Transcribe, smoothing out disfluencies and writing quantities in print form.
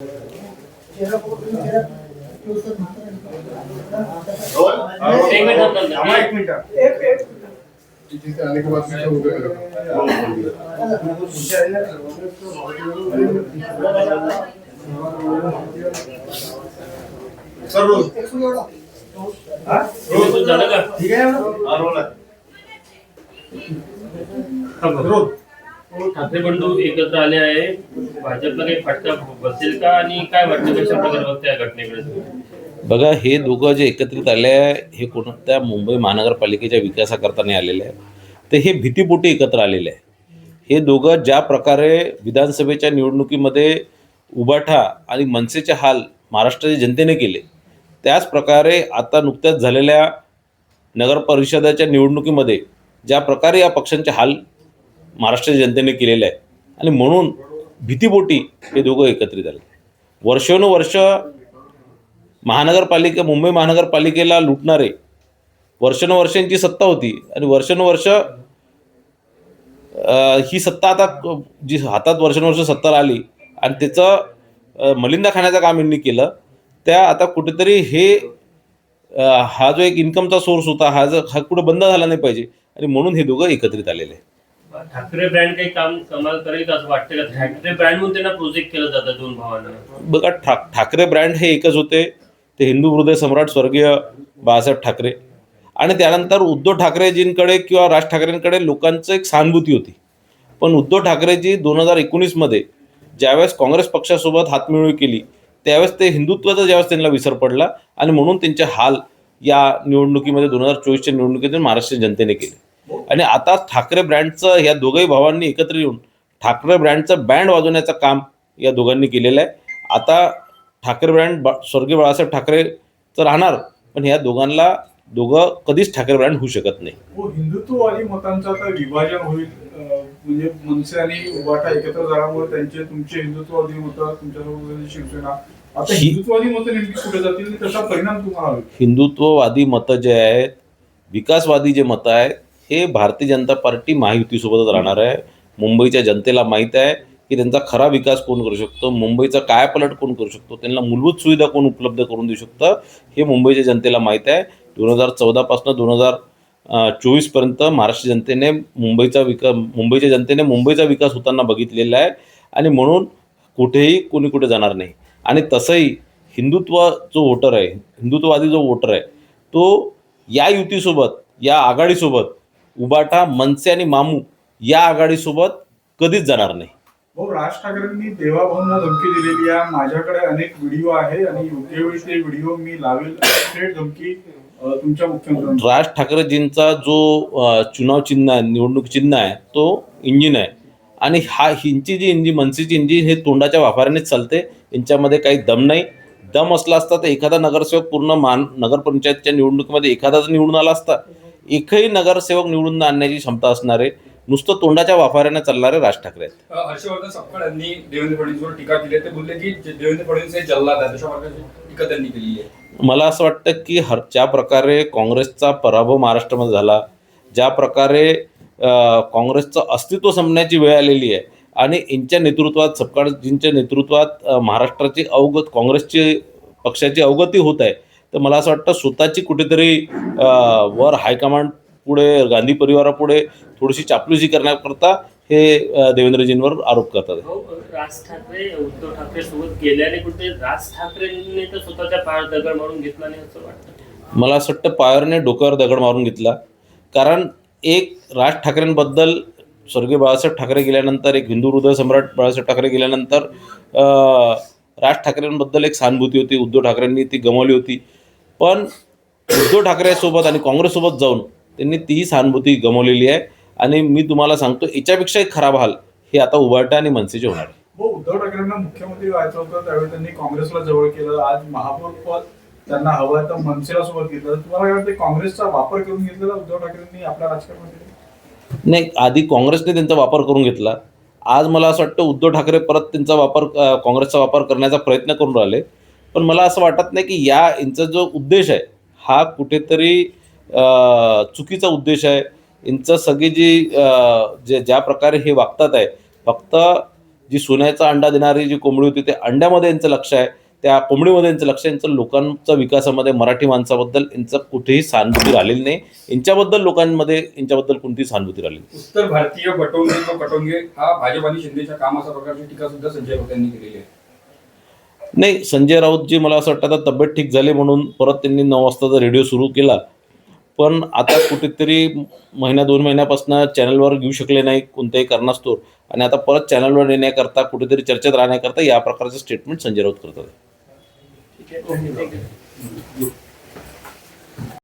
एक मिनिट तिथे अनेक वाजता उभे ठीक आहे ठाकरे बंधू एकत्र आले आहे. भाजपला काही फटका बसेल का आणि काय वाटतं कशा प्रकारे बघते या घटनेकडे? बघा, हे दोघं जे एकत्रित आले आहे हे कोणत्या मुंबई महानगरपालिकेच्या विकासाकरता नाही आलेले आहे, तर हे भीतीपोटी एकत्र आलेले आहे. हे दोघं ज्या प्रकारे विधानसभेच्या निवडणुकीमध्ये उबाठा आणि मनसेचे हाल महाराष्ट्राच्या जनतेने केले, त्याच प्रकारे आता नुकत्याच झालेल्या नगर परिषदाच्या निवडणुकीमध्ये ज्या प्रकारे या पक्षांचे हाल महाराष्ट्राच्या जनतेने केलेले आहे आणि म्हणून भीतीपोटी हे दोघं एकत्रित आले. वर्षानुवर्ष मुंबई महानगरपालिकेला लुटणारे वर्षानुवर्षांची सत्ता होती आणि वर्षानुवर्ष ही सत्ता आता जी हातात वर्षानुवर्ष सत्ता आली आणि त्याचं मलिंदा खाण्याचं काम यांनी केलं. त्या आता कुठेतरी हे हा जो एक इन्कमचा सोर्स होता हा कुठं बंद झाला नाही पाहिजे आणि म्हणून हे दोघं एकत्रित आलेले आहे. ठाकरे ब्रँड काही काम कमाल करेल का असं वाटतं का? ठाकरे ब्रँड म्हणून त्यांना प्रोजेक्ट केलं जातं दोन भावांना. बघा, ठाकरे ब्रँड हे एकच होते, ते हिंदू हृदय सम्राट स्वर्गीय बाळासाहेब ठाकरे आणि त्यानंतर उद्धव ठाकरेजींकडे किंवा राज ठाकरेंकडे लोकांचं एक सहानुभूती होती. पण उद्धव ठाकरेजी 2019मध्ये ज्यावेळेस काँग्रेस पक्षासोबत हातमिळवणी केली त्यावेळेस ते हिंदुत्वाचा ज्यावेळेस त्यांना विसर पडला आणि म्हणून त्यांचे हाल या निवडणुकीमध्ये 2024च्या निवडणुकीतून महाराष्ट्र जनतेने केले. आणि आता ठाकरे ब्रँडचं ह्या दोघंही भावांनी एकत्र येऊन ठाकरे ब्रँडचं बँड वाजवण्याचं काम या दोघांनी केलेलं आहे. आता ठाकरे ब्रँड स्वर्गीय बाळासाहेब ठाकरेचं राहणार, पण ह्या दोघं कधीच ठाकरे ब्रँड होऊ शकत नाही. हिंदुत्ववादी मतांचं आता विभाजन होईल, म्हणजे मनसे आणि उबाटा एकत्र झाल्यामुळे तुमचे हिंदुत्ववादी मतं तुमच्यासोबत शिवसेना आता हिंदुत्ववादी मतं नेमकी कुठे जातील, त्याचा परिणाम तुम्हाला होईल? हिंदुत्ववादी मतं जे आहेत, विकासवादी जे मतं आहेत, हे भारतीय जनता पार्टी महायुतीसोबतच राहणार आहे. मुंबईच्या जनतेला माहीत आहे की त्यांचा खरा विकास कोण करू शकतो, मुंबईचा कायापालट कोण करू शकतो, त्यांना मूलभूत सुविधा कोण उपलब्ध करून देऊ शकतं हे मुंबईच्या जनतेला माहीत आहे. 2014 पासून 2024पर्यंत महाराष्ट्र जनतेने मुंबईच्या जनतेने मुंबईचा विकास होताना बघितलेला आहे आणि म्हणून कुठेही कोणी कुठे जाणार नाही. आणि तसंही हिंदुत्ववादी जो वोटर आहे तो या युतीसोबत, या आघाडीसोबत, उबाटा, मनसे आणि मामू या आघाडीसोबत कधीच जाणार नाही. राज ठाकरेंनी देवाभाऊंना धमकी दिलेली आहे. माझ्याकडे अनेक व्हिडिओ आहे आणि योग्य वेळी ते व्हिडिओ मी लावेल. थेट धमकी तुमच्या मुख्यमंत्री राज ठाकरेजींचा जो चुनाव चिन्ह आहे, निवडणूक चिन्ह आहे, तो इंजिन आहे आणि हिंची जी इंजिन, मनसेची इंजिन हे तोंडाच्या वाफाऱ्यानेच चालते. यांच्यामध्ये काही दम नाही. दम असला असता तर एखादा नगरसेवक पूर्ण नगरपंचायतच्या निवडणुकीमध्ये एखादाच निवडून आला असता. एकही नगरसेवक निवडून आणण्याची क्षमता असणारे, नुसतं तोंडाच्या वाफाऱ्याने चालणारे राज ठाकरे आहेत. हर्षवर्धन सपकाळ यांनी देवेंद्र फडणवीसवर टीका केली. ते बोलले की देवेंद्र फडणवीस हे जल्लाद आहे, अशा प्रकारची टीका त्यांनी केली आहे. मला असं वाटतं की ज्या प्रकारे काँग्रेसचा पराभव महाराष्ट्रामध्ये झाला, ज्या प्रकारे काँग्रेसचं अस्तित्व संपण्याची वेळ आलेली आहे आणि यांच्या नेतृत्वात, सपकाळजींच्या नेतृत्वात महाराष्ट्राची काँग्रेसची पक्षाची अवगती होत आहे, तर मला असं वाटतं स्वतःची कुठेतरी वर हायकमांड पुढे, गांधी परिवारापुढे थोडीशी चापलुसी करण्याकरता हे देवेंद्रजींवर आरोप करतात. राज ठाकरे उद्धव ठाकरे सोबत गेल्याने कुठे राज ठाकरेंनी तर स्वतःच्या पायावर दगड मारून घेतला नाही असं वाटतं? मला असं वाटतं पायावरने डोक्यावर दगड मारून घेतला. कारण एक राज ठाकरेंबद्दल स्वर्गीय बाळासाहेब ठाकरे गेल्यानंतर, एक हिंदू हृदय सम्राट बाळासाहेब ठाकरे गेल्यानंतर राज ठाकरेंबद्दल एक सहानुभूती होती. उद्धव ठाकरेंनी ती गमावली होती. पण उद्धव ठाकरेसोबत आणि काँग्रेससोबत जाऊन त्यांनी तीही सहानुभूती गमावलेली आहे आणि मी तुम्हाला सांगतो याच्यापेक्षाही खराब हाल हे आता उबाटा आणि मनसेचे होणार आहे. उद्धव ठाकरेंना मुख्यमंत्री व्हायचं होतं, त्यावेळी त्यांनी काँग्रेसला जवळ केलं. आज महापौर पद त्यांना हवं तर मनसेला सोबत घेतलं. तुम्हाला काय वाटतं, काँग्रेसचा वापर करून घेतलेला उद्धव ठाकरेंनी आपल्या राजकारणामध्ये? नाही, आधी काँग्रेसने त्यांचा वापर करून घेतला. आज मला असं वाटतं उद्धव ठाकरे परत त्यांचा वापर, काँग्रेसचा वापर करण्याचा प्रयत्न करून राहिले. पण मला असं वाटत नाही की यांचा जो उद्देश आहे हा कुठेतरी चुकीचा उद्देश आहे. यांचं सगळी जी ज्या प्रकारे हे वागतात आहे, फक्त जी सोन्याचा अंडा देणारी जी कोंबडी होती ते अंड्यामध्ये यांचं लक्ष आहे, त्या कोंबडीमध्ये यांचं लक्ष, यांचं लोकांच्या विकासामध्ये मराठी माणसाबद्दल यांचं कुठेही सहानुभूती राहिलेली नाही. यांच्याबद्दल लोकांमध्ये यांच्याबद्दल कोणतीही सहानुभूती राहिली नाही. उत्तर भारतीय बटोंगे तो कटोंगे हा भाजप आणि शिंदेच्या काम अशा प्रकारची टीका सुद्धा संजय राऊत यांनी केलेली आहे. नाही, संजय राऊतजी मला असं वाटतं आता तब्येत ठीक झाली म्हणून परत त्यांनी 9 वाजताचा रेडिओ सुरू केला, पण आता कुठेतरी महिना 2 महिन्यापासून चॅनलवर घेऊ शकले नाही कोणत्याही कारणास्तव, आणि आता परत चॅनलवर येण्याकरता कुठेतरी चर्चेत राहण्याकरता या प्रकारचे स्टेटमेंट संजय राऊत करतात. ठीक आहे.